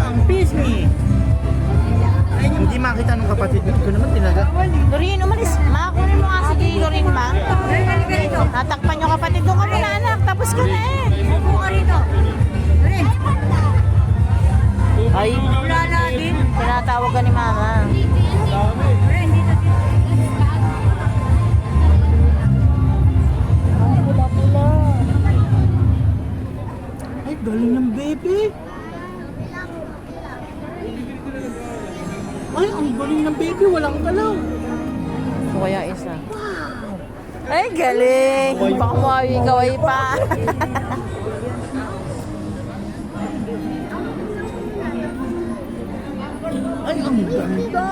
ang pisngi. Hindi makita nung kapatid ko naman tinaga. Doreen, umalis. Makakunin mo nga si Doreen, ma. Tatakpan yung kapatid. Doon ka muna, anak. Tapos ka na eh. Upo ka rito. Ay, Wala na din. tinatawag ka ni mama. Ang pula-pula. Ay, galing ng baby. Ay, ang galing ng baby. Walang galaw. Ito kaya isa. Ay, galing. Baka mawawing-kaway pa. Ay, ang ganda.